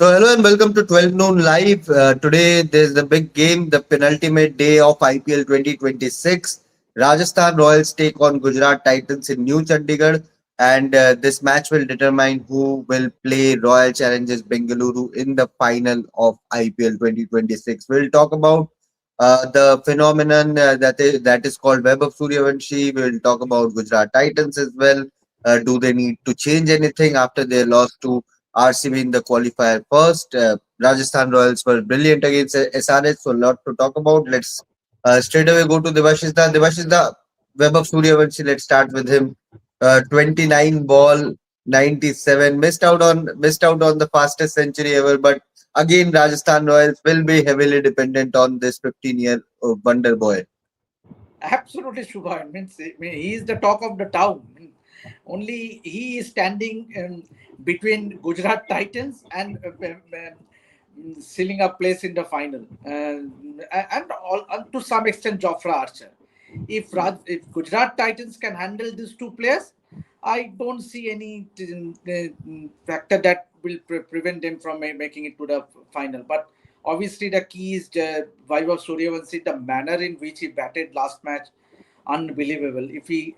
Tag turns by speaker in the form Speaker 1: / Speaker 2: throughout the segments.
Speaker 1: So, hello and welcome to 12 noon live. Today, there's the big game, the penultimate day of IPL 2026. Rajasthan Royals take on Gujarat Titans in New Chandigarh, and this match will determine who will play Royal Challengers Bengaluru in the final of IPL 2026. We'll talk about the phenomenon that is called Vaibhav Sooryavanshi. We'll talk about Gujarat Titans as well. Do they need to change anything after their loss to RCB in the qualifier first? Rajasthan Royals were brilliant against SRH, so a lot to talk about. Let's straight away go to Devashishda. Devashishda, Vaibhav Sooryavanshi. Let's start with him. 29 ball, 97. Missed out on the fastest century ever, but again, Rajasthan Royals will be heavily dependent on this 15-year wonder boy.
Speaker 2: Absolutely, Shubha. I mean, he is the talk of the town. Only he is standing between Gujarat Titans and sealing a place in the final, and to some extent, Jofra Archer. If Gujarat Titans can handle these two players, I don't see any factor that will prevent them from making it to the final. But obviously, the key is the Vaibhav Sooryavanshi, the manner in which he batted last match, unbelievable. If he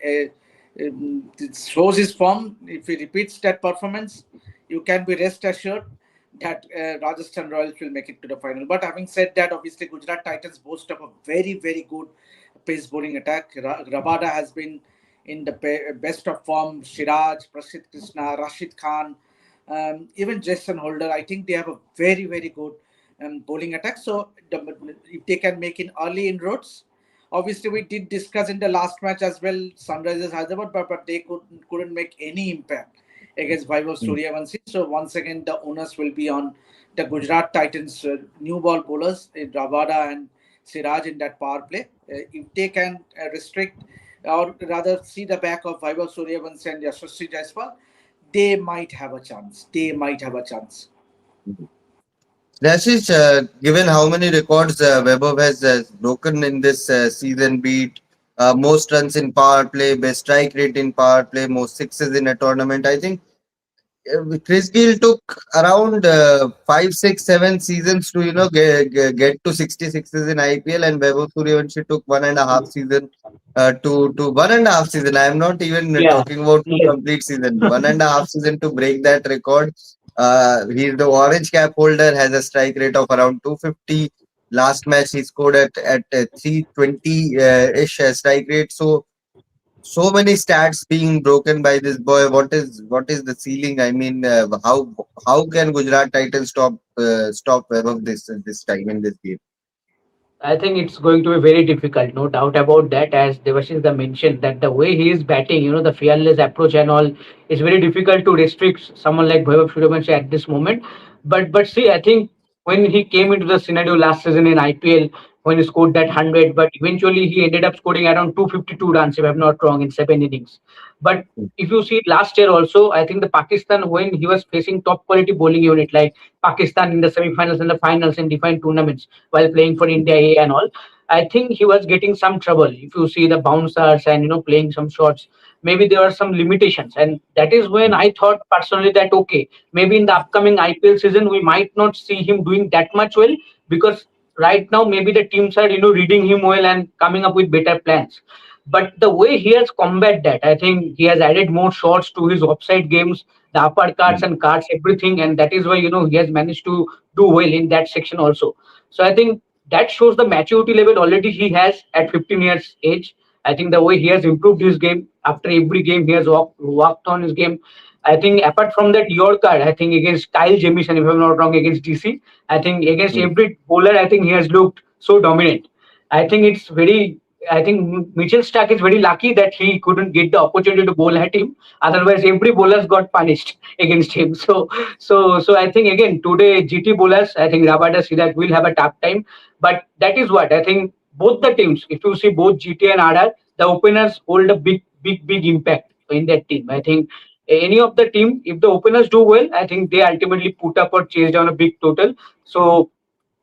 Speaker 2: shows his form, if he repeats that performance, you can be rest assured that Rajasthan Royals will make it to the final. But having said that, obviously Gujarat Titans boast of a very, very good pace bowling attack. Rabada has been in the best of form. Siraj, Prasidh Krishna, Rashid Khan, even Jason Holder. I think they have a very, very good bowling attack. So if they can make in early inroads, obviously we did discuss in the last match as well, Sunrisers Hyderabad, but they couldn't make any impact against Vaibhav Sooryavanshi. So once again, the onus will be on the Gujarat Titans new ball bowlers, Rabada and Siraj in that power play. If they can restrict or rather see the back of Vaibhav Sooryavanshi and Yashasvi Jaiswal, they might have a chance. They might have a chance.
Speaker 1: Rashish, given how many records Vaibhav has broken in this season, be it most runs in power play, best strike rate in power play, most sixes in a tournament, I think Chris Gill took around 5, 6, 7 seasons to get to 66s in IPL, and Vaibhav Sooryavanshi took 1.5 season to 1.5 season. I am not even
Speaker 3: Yeah,
Speaker 1: talking about two
Speaker 3: yes.
Speaker 1: complete season. 1.5 season to break that record. He's the orange cap holder. Has a strike rate of around 250. Last match he scored at 320 ish strike rate. So many stats being broken by this boy. What is the ceiling? I mean, how can Gujarat Titans stop Vaibhav this time in this game?
Speaker 3: I think it's going to be very difficult, no doubt about that. As Devashish mentioned, that the way he is batting, the fearless approach and all, is very difficult to restrict someone like Vaibhav Sooryavanshi at this moment. But see, I think when he came into the scenario last season in IPL, when he scored that 100, but eventually he ended up scoring around 252 runs, if I'm not wrong, in 7 innings. But if you see last year also, I think the Pakistan, when he was facing top quality bowling unit like Pakistan in the semi-finals and the finals in different tournaments while playing for India A and all, I think he was getting some trouble. If you see the bouncers and playing some shots, maybe there are some limitations, and that is when I thought personally that okay, maybe in the upcoming IPL season we might not see him doing that much well, because right now maybe the teams are reading him well and coming up with better plans. But the way he has combat that, I think he has added more shots to his offside games, the upper cards and cards, everything, and that is why he has managed to do well in that section also. So I think that shows the maturity level already he has at 15 years age. I think the way he has improved his game after every game, he has walked on his game. I think apart from that Yorker, I think against Kyle Jamieson, if I'm not wrong, against DC, I think against
Speaker 1: Mm.
Speaker 3: every bowler, I think he has looked so dominant. I think it's very. I think Mitchell Stark is very lucky that he couldn't get the opportunity to bowl at him. Otherwise, every bowlers got punished against him. So I think again today GT bowlers, I think Rabada Sirak will have a tough time. But that is what I think. Both the teams, if you see both GT and RR, the openers hold a big impact in that team. I think any of the team, if the openers do well, I think they ultimately put up or chase down a big total. So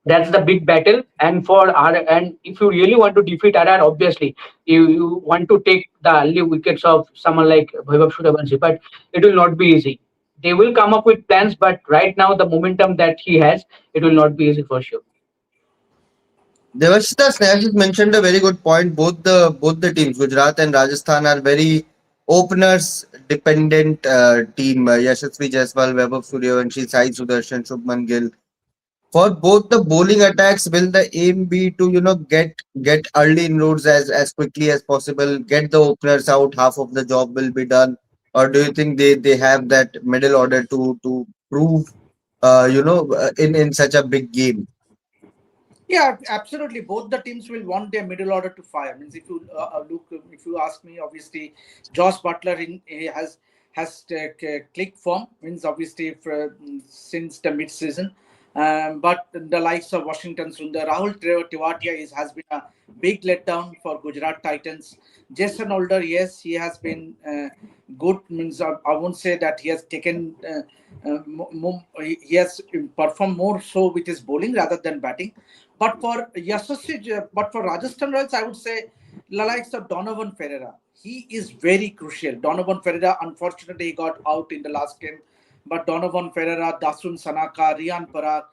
Speaker 3: that's the big battle. And for R, and if you really want to defeat RR, obviously you want to take the early wickets of someone like Vaibhav Sooryavanshi, but it will not be easy. they will come up with plans, but right now the momentum that he has, it will not be easy for sure.
Speaker 1: Devashita Snehal has mentioned a very good point. Both the teams, Gujarat and Rajasthan, are very openers dependent team. Yashasvi Jaiswal, Vaibhav Sooryavanshi, Sai Sudarshan, Shubman Gill. For both the bowling attacks, will the aim be to get early inroads as quickly as possible, get the openers out, half of the job will be done, or do you think they have that middle order to prove in such a big game?
Speaker 2: Yeah, absolutely. Both the teams will want their middle order to fire. Means if you look, if you ask me, obviously, Josh Butler he has click form. Means obviously since the mid season, but the likes of Washington Sundar, Rahul Tewatia has been a big letdown for Gujarat Titans. Jason Holder, yes, he has been good. Means I won't say that he has taken. He has performed more so with his bowling rather than batting. But for Rajasthan Royals, I would say the likes of Donovan Ferreira. He is very crucial. Donovan Ferreira, unfortunately, he got out in the last game. But Donovan Ferreira, Dasun Sanaka, Rian Parag,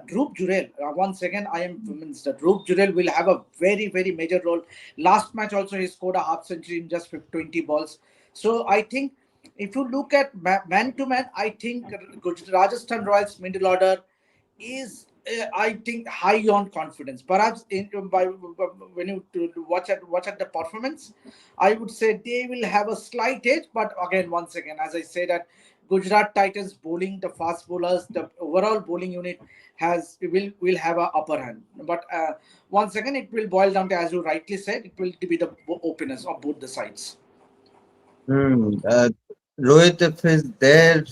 Speaker 2: Dhruv Jurel. Once again, I am convinced that Dhruv Jurel will have a very, very major role. Last match also, he scored a half century in just 20 balls. So I think if you look at man to man, I think Rajasthan Royals middle order is I think high on confidence. Perhaps when you watch at the performance, I would say they will have a slight edge. But again, once again, as I say that Gujarat Titans bowling, the fast bowlers, the overall bowling unit will have a upper hand. But once again, it will boil down to, as you rightly said, it will be the openness of both the sides.
Speaker 1: Hmm. Rohit, if he's there,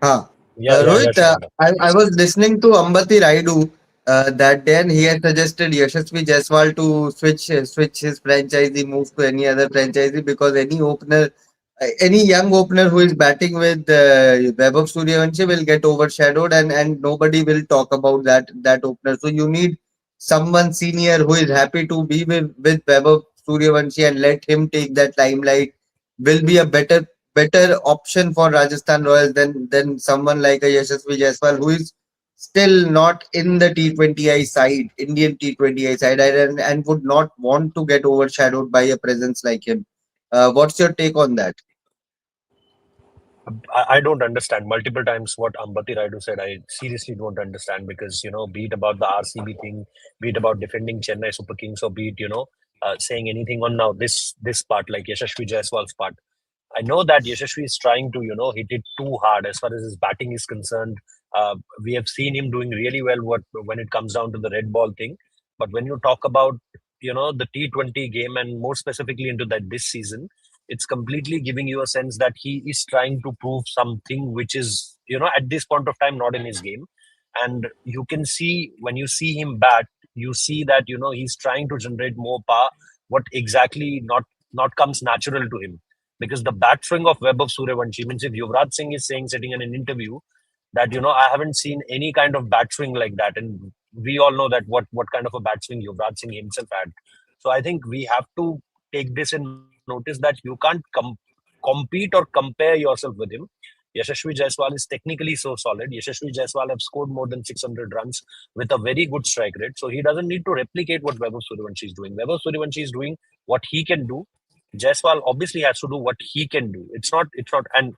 Speaker 1: huh?
Speaker 4: Yeah,
Speaker 1: Rohit,
Speaker 4: yeah, yeah, Shubham.
Speaker 1: I was listening to Ambati Raidu that day, and he had suggested Yashasvi Jaiswal to switch his franchisee, move to any other franchisee because any young opener who is batting with Vaibhav Sooryavanshi will get overshadowed, and nobody will talk about that opener. So you need someone senior who is happy to be with Vaibhav Sooryavanshi and let him take that limelight. Will be a better option for Rajasthan Royals than someone like a Yashasvi Jaiswal who is still not in the T20I side, Indian T20I side, and would not want to get overshadowed by a presence like him. What's your take on that?
Speaker 4: I don't understand multiple times what Ambati Raidu said. I seriously don't understand because, be it about the RCB thing, be it about defending Chennai Super Kings, or be it, saying anything on now this part, like Yashasvi Jaiswal's part. I know that Yashasvi is trying to, hit it too hard as far as his batting is concerned. We have seen him doing really well when it comes down to the red ball thing. But when you talk about, the T20 game and more specifically into that this season, it's completely giving you a sense that he is trying to prove something which is, at this point of time, not in his game. And you can see when you see him bat, you see that, he's trying to generate more power, what exactly not comes natural to him because the bat swing of Webb of Suryavanshi means if Yuvraj Singh is saying, sitting in an interview, that I haven't seen any kind of bat swing like that, and we all know that what kind of a bat swing Yuvraj Singh himself had. So I think we have to take this in notice that you can't compete or compare yourself with him. Yashasvi Jaiswal is technically so solid. Yashasvi Jaiswal have scored more than 600 runs with a very good strike rate. So he doesn't need to replicate what Vaibhav Sooryavanshi is doing. Vaibhav Sooryavanshi is doing what he can do. Jaiswal obviously has to do what he can do. It's not, and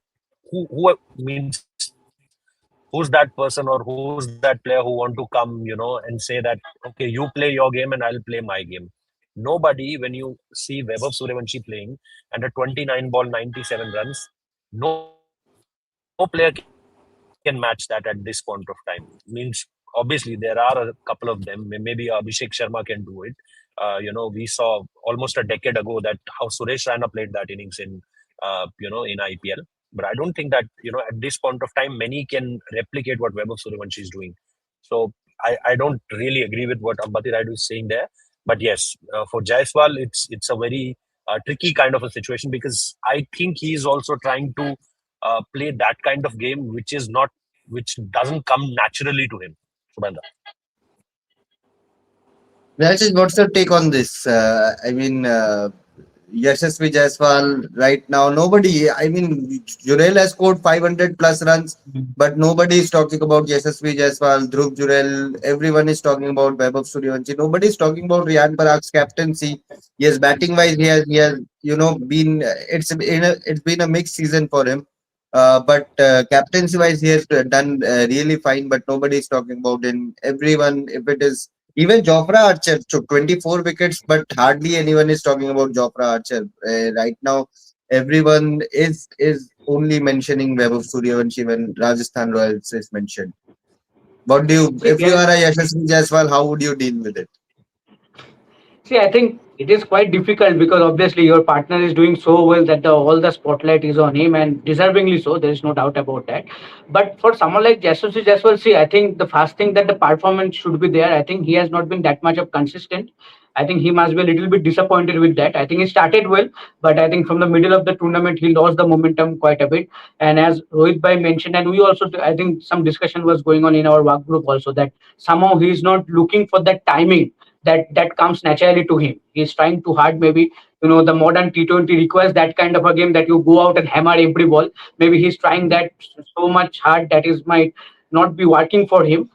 Speaker 4: who means who's that person or who's that player who want to come, and say that, okay, you play your game and I'll play my game. Nobody, when you see Vaibhav Sooryavanshi playing and a 29 ball, 97 runs, no player can match that at this point of time. Means obviously there are a couple of them. Maybe Abhishek Sharma can do it. We saw almost a decade ago that how Suresh Raina played that innings in IPL. But I don't think that at this point of time many can replicate what Vaibhav Sooryavanshi is doing. So I don't really agree with what Ambati Raidu is saying there. But yes, for Jaiswal, it's a very tricky kind of a situation because I think he is also trying to play that kind of game, which doesn't come naturally to him. Subhandra.
Speaker 1: Rajat, what's your take on this? I mean, Yashasvi Jaiswal right now. Nobody, I mean, Jurel has scored 500 plus runs, but nobody is talking about Yashasvi Jaiswal, Dhruv Jurel. Everyone is talking about Vaibhav Sooryavanshi. Nobody is talking about Riyan Parag's captaincy. Yes, batting wise, he has, been it's been a mixed season for him. But captaincy wise, he has done really fine. But nobody is talking about him. Everyone, if it is even Jofra Archer took 24 wickets, but hardly anyone is talking about Jofra Archer. Right now, everyone is only mentioning Vaibhav Sooryavanshi when Rajasthan Royals is mentioned. What do you,
Speaker 3: See,
Speaker 1: if you
Speaker 3: there
Speaker 1: are a Yashasvi Jaiswal, how would you deal with it?
Speaker 3: See, I think it is quite difficult because obviously your partner is doing so well that all the spotlight is on him and deservingly so. There is no doubt about that. But for someone like Jaswal Jaswal, see, I think the first thing that the performance should be there. I think he has not been that much of consistent. I think he must be a little bit disappointed with that. I think he started well, but I think from the middle of the tournament he lost the momentum quite a bit. And as Rohit Bhai mentioned, and we also, I think some discussion was going on in our work group also that somehow he is not looking for that timing that comes naturally to him. He's trying too hard. Maybe the modern T20 requires that kind of a game that you go out and hammer every ball. Maybe he's trying that so much hard that is might not be working for him.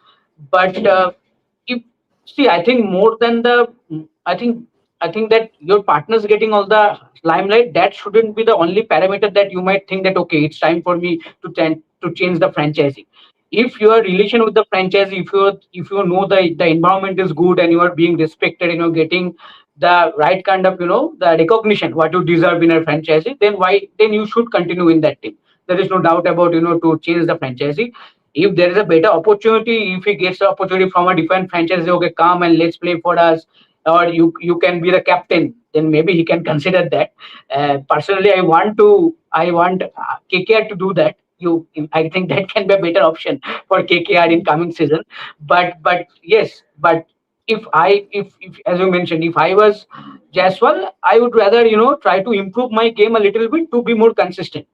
Speaker 3: But if see, I think more than the, I think I think that your partner's getting all the limelight. That shouldn't be the only parameter that you might think that okay, it's time for me to change the franchisee. If your relation with the franchise, if you know the environment is good and you are being respected and you're getting the right kind of the recognition what you deserve in a franchisee, then you should continue in that team. There is no doubt about to change the franchisee. If there is a better opportunity, if he gets the opportunity from a different franchise, okay, come and let's play for us, or you can be the captain, then maybe he can consider that. Personally, I want KKR to do that. I think that can be a better option for KKR in coming season. But yes, but if as you mentioned, if I was Jaswal, I would rather try to improve my game a little bit to be more consistent.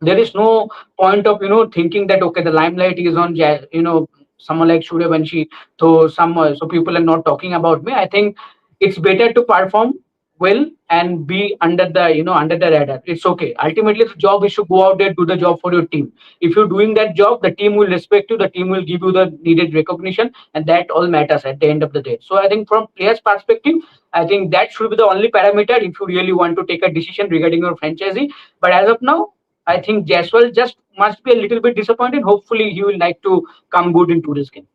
Speaker 3: There is no point of thinking that okay, the limelight is on someone like Suryavanshi, so people are not talking about me. I think it's better to perform well and be under the radar. It's okay. Ultimately, the job is to go out there, do the job for your team. If you're doing that job, the team will respect you, the team will give you the needed recognition, and that all matters at the end of the day. So I think from players' perspective, I think that should be the only parameter if you really want to take a decision regarding your franchisee. But as of now, I think Jaswal just must be a little bit disappointed. Hopefully, he will like to come good into this game.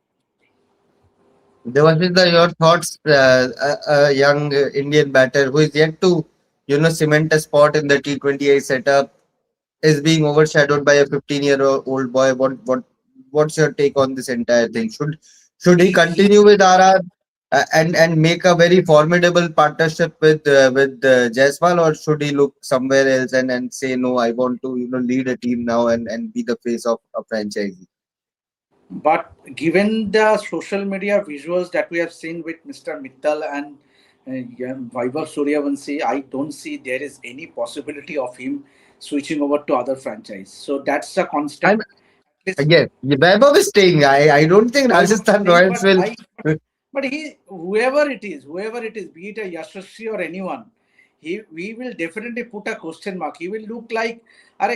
Speaker 1: Devashinder, your thoughts, a young Indian batter who is yet to, cement a spot in the T20I setup is being overshadowed by a 15-year-old boy. What's your take on this entire thing? Should he continue with RR and make a very formidable partnership with Jaiswal, or should he look somewhere else and say no? I want to lead a team now and be the face of a franchise.
Speaker 2: But given the social media visuals that we have seen with Mr. Mittal and Vaibhav Sooryavanshi, I don't see there is any possibility of him switching over to other franchise. So that's a
Speaker 1: I'm
Speaker 2: constant. It's
Speaker 1: again, Vaibhav is staying. I don't think
Speaker 2: Vaibhav
Speaker 1: Rajasthan
Speaker 2: saying,
Speaker 1: Royals will.
Speaker 2: but he, whoever it is, be it a Yashasvi or anyone, we will definitely put a question mark. He will look like, are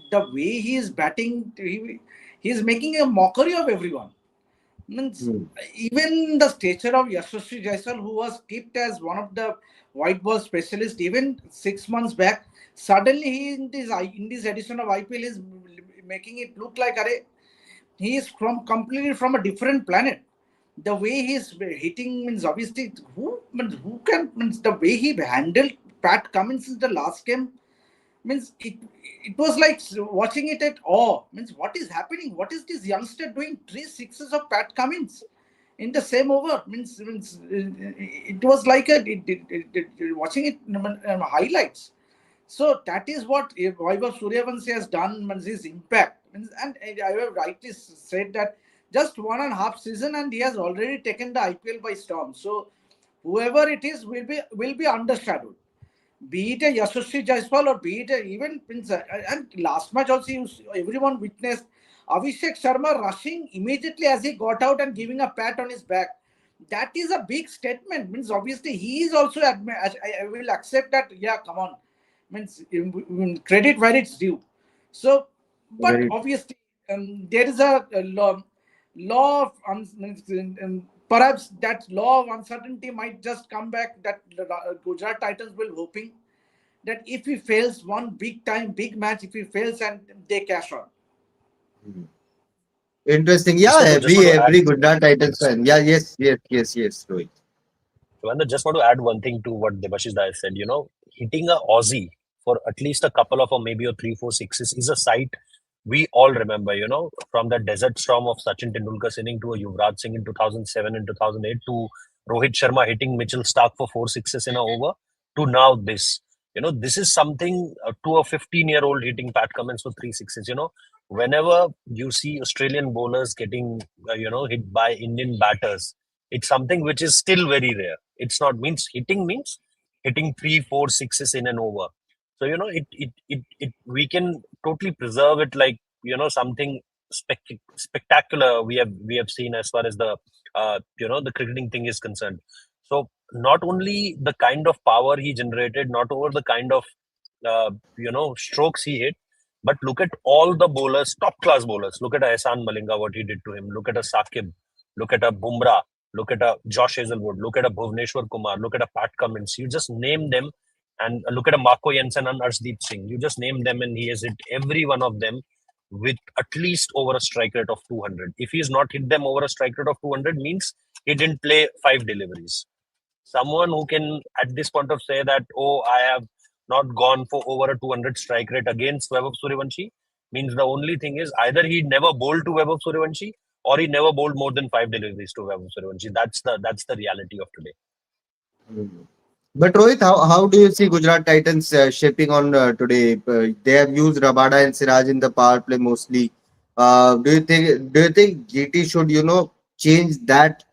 Speaker 2: the way he is batting, he is making a mockery of everyone. Means
Speaker 1: Hmm.
Speaker 2: even the stature of Yashasvi Jaiswal, who was kept as one of the white ball specialists even 6 months back, suddenly he in this edition of IPL is making it look like he is completely from a different planet. The way he's hitting means obviously who can means the way he handled Pat Cummins in the last game means it was like watching it at awe. Means what is happening? What is this youngster doing? Three sixes of Pat Cummins in the same over means it was like watching it highlights. So that is what Vaibhav Sooryavanshi has done, means his impact. And I have rightly said that just 1.5 season and he has already taken the IPL by storm. So whoever it is will be undershadowed. Be it a Yashasvi Jaiswal or be it even and last match also everyone witnessed Abhishek Sharma rushing immediately as he got out and giving a pat on his back. That is a big statement. Means obviously he is also I will accept that. Yeah, come on. Means credit where it's due. So, but
Speaker 1: Very
Speaker 2: obviously there is a law of perhaps that law of uncertainty might just come back. That Gujarat Titans will hoping that if he fails one big match, if he fails and they cash on.
Speaker 1: interesting. Yeah,
Speaker 4: Just want to add,
Speaker 1: every Gujarat Titans fan. Yeah, yes, Rohit.
Speaker 4: Joanna, just want to add one thing to what Debashish Dai said. Hitting a Aussie for at least a couple of or maybe a three, four sixes is a sight we all remember. From the desert storm of Sachin Tendulkar's inning to a Yuvraj Singh in 2007 and 2008 to Rohit Sharma hitting Mitchell Stark for four sixes in a over to now this. This is something to a 15-year-old hitting Pat Cummins for three sixes. Whenever you see Australian bowlers getting, hit by Indian batters, it's something which is still very rare. It's not means hitting three, four sixes in an over. So it we can totally preserve it like something spectacular we have seen as far as the cricketing thing is concerned. So not only the kind of power he generated, not over the kind of strokes he hit, but look at all the bowlers, top class bowlers. Look at Ehsan Malinga, what he did to him. Look at a Sakib. Look at a Bumrah. Look at a Josh Hazelwood. Look at a Bhuvneshwar Kumar. Look at a Pat Cummins. You just name them, and look at a Marco Jensen and Arshdeep Singh. You just name them, and he has hit every one of them with at least over a strike rate of 200. If he's not hit them over a strike rate of 200, means he didn't play five deliveries. Someone who can at this point of say that, oh, I have not gone for over a 200 strike rate against Vaibhav Sooryavanshi, means the only thing is either he never bowled to Vaibhav Sooryavanshi or he never bowled more than five deliveries to Vaibhav Sooryavanshi. That's the reality of today.
Speaker 1: Mhm. But Rohit, how do you see Gujarat Titans shaping on today? They have used Rabada and Siraj in the power play mostly. Do you think GT should change that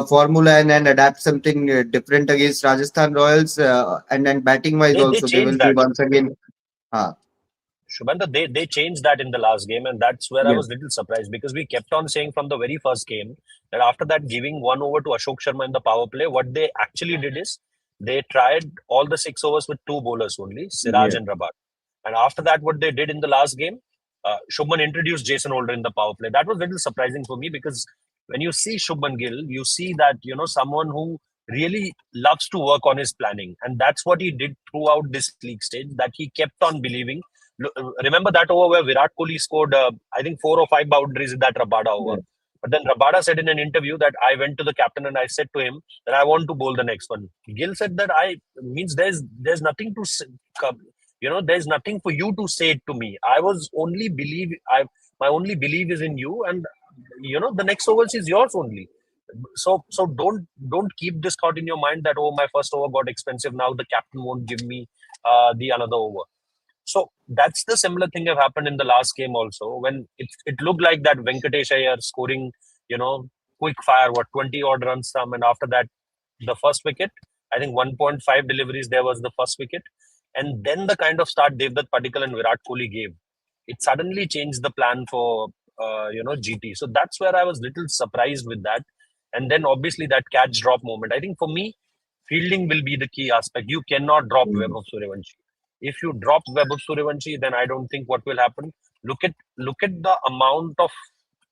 Speaker 1: formula and adapt something different against Rajasthan Royals and then batting wise
Speaker 4: They
Speaker 1: also they will
Speaker 4: changed
Speaker 1: be
Speaker 4: that.
Speaker 1: once again. Uh,
Speaker 4: Shubhanda, they changed that in the last game, and that's where I
Speaker 1: yes,
Speaker 4: was little surprised because we kept on saying from the very first game that after that giving one over to Ashok Sharma in the power play, what they actually did is they tried all the six overs with two bowlers only, Siraj
Speaker 1: yes,
Speaker 4: and Rabat. And after that, what they did in the last game, Shubman introduced Jason Holder in the power play. That was little surprising for me because when you see Shubman Gill, you see that someone who really loves to work on his planning, and that's what he did throughout this league stage. That he kept on believing. Remember that over where Virat Kohli scored, I think, four or five boundaries in that Rabada over.
Speaker 1: yes,
Speaker 4: But then Rabada said in an interview that I went to the captain and I said to him that I want to bowl the next one. Gill said that I means there's nothing to there's nothing for you to say to me. I was only believe I my only belief is in you, and the next overs is yours only. So don't keep this thought in your mind that, oh, my first over got expensive, now the captain won't give me the another over. So that's the similar thing have happened in the last game also when it looked like that Venkatesh Iyer scoring, quick fire, 20 odd runs some, and after that, the first wicket, I think 1.5 deliveries there was the first wicket. And then the kind of start Devdutt Padikkal and Virat Kohli gave, it suddenly changed the plan for, GT. So that's where I was little surprised with that. And then obviously that catch drop moment. I think for me, fielding will be the key aspect. You cannot drop
Speaker 1: mm,
Speaker 4: Vaibhav Sooryavanshi. If you drop Vaibhav Sooryavanshi, then I don't think what will happen. Look at the amount of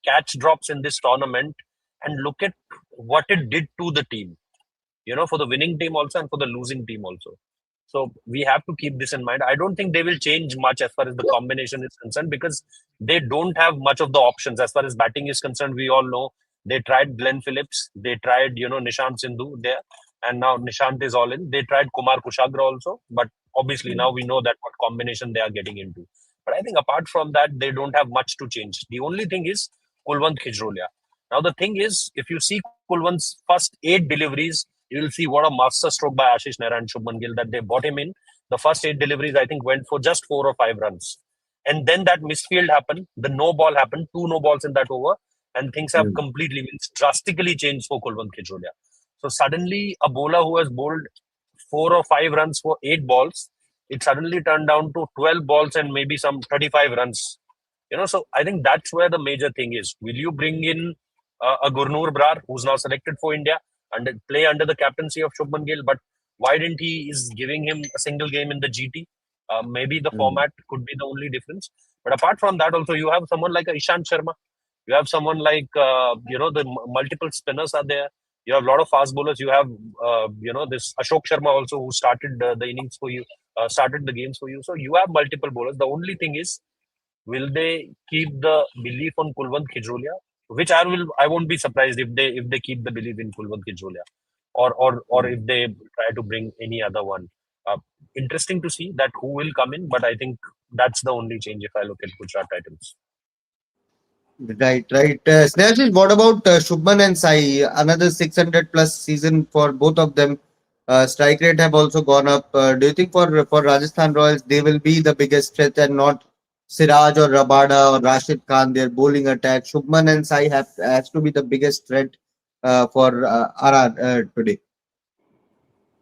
Speaker 4: catch drops in this tournament, and look at what it did to the team. For the winning team also and for the losing team also. So we have to keep this in mind. I don't think they will change much as far as the combination is concerned because they don't have much of the options as far as batting is concerned. We all know they tried Glenn Phillips, they tried Nishant Sindhu there, and now Nishant is all in. They tried Kumar Kushagra also, but obviously now we know that what combination they are getting into. But I think apart from that, they don't have much to change. The only thing is Kulwant Khijrolia. Now the thing is, if you see Kulwant's first 8 deliveries, you will see what a master stroke by Ashish Nehra and Shubman Gill that they bought him in. The first 8 deliveries, I think, went for just 4 or 5 runs. And then that misfield happened. The no ball happened, two no balls in that over, and things have
Speaker 1: mm,
Speaker 4: completely, means drastically changed for Kulwant Khijrolia. So suddenly, a bowler who has bowled 4 or 5 runs for 8 balls, it suddenly turned down to 12 balls and maybe some 35 runs. So I think that's where the major thing is. Will you bring in a Gurnur Brar, who's now selected for India? play under the captaincy of Shubman Gill. But why didn't he is giving him a single game in the GT? Maybe the
Speaker 1: Mm.
Speaker 4: format could be the only difference. But apart from that, also you have someone like Ishant Sharma. You have someone like the multiple spinners are there. You have a lot of fast bowlers. You have this Ashok Sharma also who started the innings for you, started the games for you. So you have multiple bowlers. The only thing is, will they keep the belief on Kulwant Khijrolia? Which I won't be surprised if they keep the belief in Kulwant Khijrolia, or
Speaker 1: Mm.
Speaker 4: if they try to bring any other one. Uh, Interesting to see that who will come in, but I think that's the only change if I look at Gujarat Titans.
Speaker 1: Right, right. Snehashish, what about Shubman and Sai? Another 600 plus season for both of them. Strike rate have also gone up. Do you think for Rajasthan Royals they will be the biggest threat and not Siraj or Rabada or Rashid Khan? Their bowling attack. Shubman and Sai has to be the biggest threat for RR today.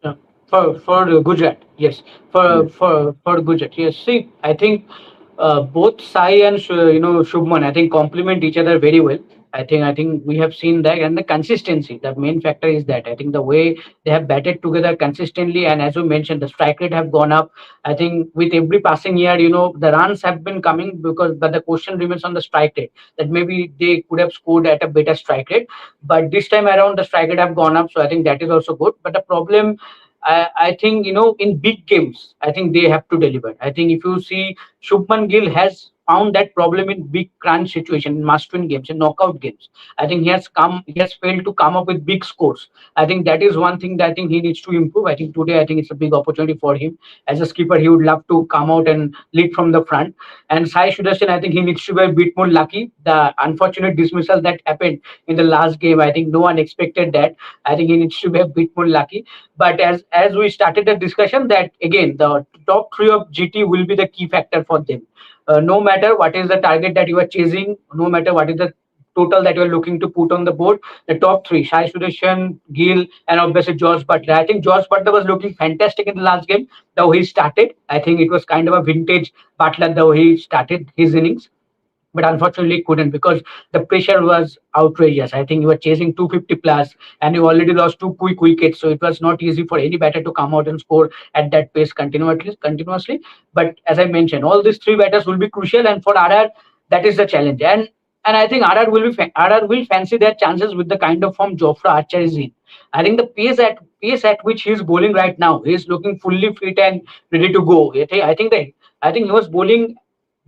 Speaker 3: Yeah. For Gujarat, yes.
Speaker 1: Yeah.
Speaker 3: For Gujarat, yes. See, I think both Sai and Shubman, I think complement each other very well. I think we have seen that, and the consistency. The main factor is that I think the way they have batted together consistently, and as you mentioned, the strike rate have gone up. I think with every passing year, the runs have been coming, but the question remains on the strike rate, that maybe they could have scored at a better strike rate, but this time around the strike rate have gone up, so I think that is also good. But the problem, I think, in big games, I think they have to deliver. I think if you see, Shubman Gill has found that problem in big crunch situation, in must-win games, in knockout games. I think he has failed to come up with big scores. I think that is one thing that I think he needs to improve. I think today, I think it's a big opportunity for him. As a skipper, he would love to come out and lead from the front. And Sai Sudarshan, I think he needs to be a bit more lucky. The unfortunate dismissal that happened in the last game, I think no one expected that. I think he needs to be a bit more lucky. But as we started the discussion, that again the top three of GT will be the key factor for them. No matter what is the target that you are chasing, no matter what is the total that you are looking to put on the board, the top three, Shai Sudarshan, Gill, and obviously George Butler. I think George Butler was looking fantastic in the last game, the way he started. I think it was kind of a vintage Butler, the way he started his innings, but unfortunately couldn't, because the pressure was outrageous. I think you were chasing 250 plus, and you already lost two quick wickets, so it was not easy for any batter to come out and score at that pace continuously. But as I mentioned, all these three batters will be crucial, and for RR, that is the challenge. And I think RR will fancy their chances with the kind of form Jofra Archer is in. I think the pace at which he is bowling right now, he is looking fully fit and ready to go. I think he was bowling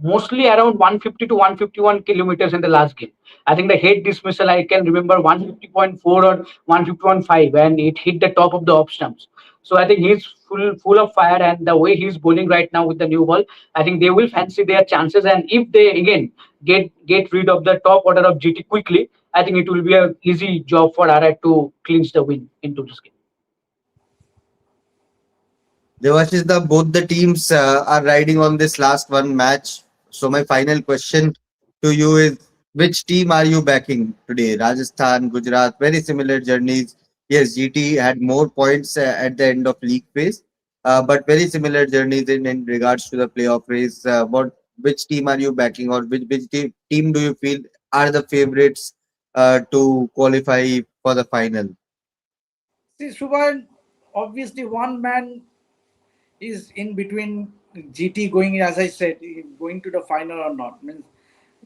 Speaker 3: mostly around 150 to 151 kilometers in the last game. I think the head dismissal, I can remember 150.4 or 151.5, and it hit the top of the off stumps. So I think he's full of fire, and the way he's bowling right now with the new ball, I think they will fancy their chances. And if they again get rid of the top order of GT quickly, I think it will be an easy job for RR to clinch the win into this game.
Speaker 1: Devashish, both the teams are riding on this last one match. So my final question to you is, which team are you backing today? Rajasthan, Gujarat, very similar journeys. Yes, GT had more points at the end of league phase, but very similar journeys in regards to the playoff race. Which team are you backing, or which team do you feel are the favorites to qualify for the final?
Speaker 2: See, Subhan, obviously one man is in between GT going, as I said, going to the final or not. Means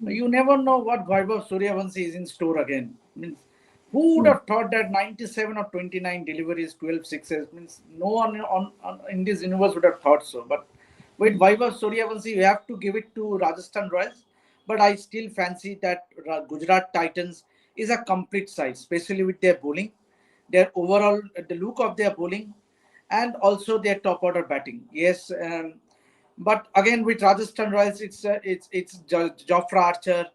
Speaker 2: you never know what Vaibhav Sooryavanshi is in store again. Means who would
Speaker 1: Hmm.
Speaker 2: have thought that 97 or 29 deliveries, 12 sixes, means no one in this universe would have thought so. But with Vaibhav Sooryavanshi, you have to give it to Rajasthan Royals. But I still fancy that Gujarat Titans is a complete side, especially with their bowling, their overall, the look of their bowling, and also their top order batting. Yes, but again with Rajasthan Royals, it's Jofra Archer.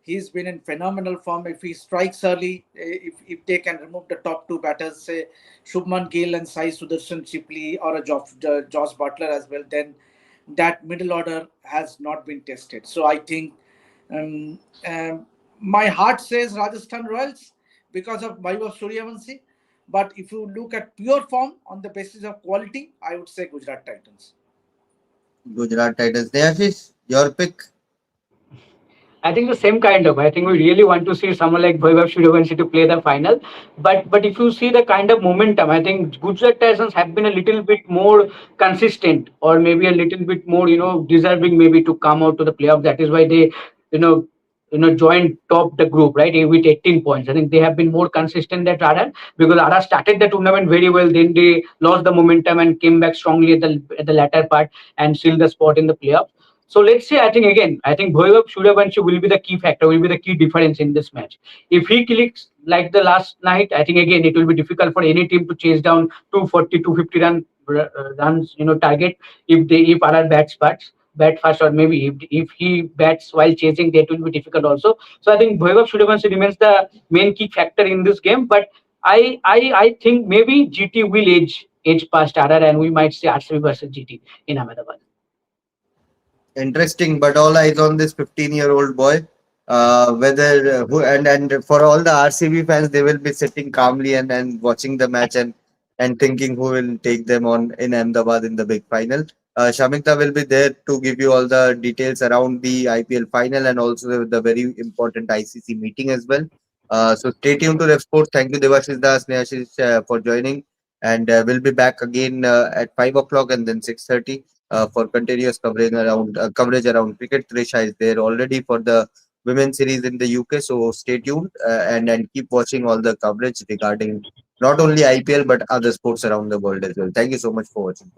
Speaker 2: He's been in phenomenal form. If he strikes early, if they can remove the top two batters, say Shubman Gill and Sai Sudarshan Chipley, or a Josh Butler as well, then that middle order has not been tested. So I think um, um, my heart says Rajasthan Royals because of Vaibhav Sooryavanshi. But if you look at pure form on the basis of quality, I would say Gujarat Titans.
Speaker 1: Gujarat Titans. Devashish, your pick.
Speaker 3: I think the same kind of. I think we really want to see someone like Vaibhav Sooryavanshi to play the final. But if you see the kind of momentum, I think Gujarat Titans have been a little bit more consistent, or maybe a little bit more, deserving maybe to come out to the playoff. That is why they, you know, joined top the group, right, with 18 points. I think they have been more consistent than RR, because RR started the tournament very well, then they lost the momentum and came back strongly at the latter part and sealed the spot in the playoff. So let's say, I think again, I think Vaibhav Sooryavanshi will be the key factor, will be the key difference in this match. If he clicks like the last night, I think again it will be difficult for any team to chase down 240, 250 runs, target, if RR bat fast, or maybe if he bats while chasing, that will be difficult also. So I think Vaibhav Sooryavanshi remains the main key factor in this game. But I think maybe GT will edge past RR, and we might see RCB versus GT in Ahmedabad.
Speaker 1: Interesting, but all eyes on this 15-year-old boy. Whether who and for all the RCB fans, they will be sitting calmly and watching the match and thinking who will take them on in Ahmedabad in the big final. Shamikta will be there to give you all the details around the IPL final and also the very important ICC meeting as well. So stay tuned to Ref Sports. Thank you, Devashish Das, Snehashish, for joining, and we'll be back again at 5 o'clock and then 6:30 for continuous coverage around cricket. Trisha is there already for the women's series in the UK. So stay tuned and keep watching all the coverage regarding not only IPL but other sports around the world as well. Thank you so much for watching.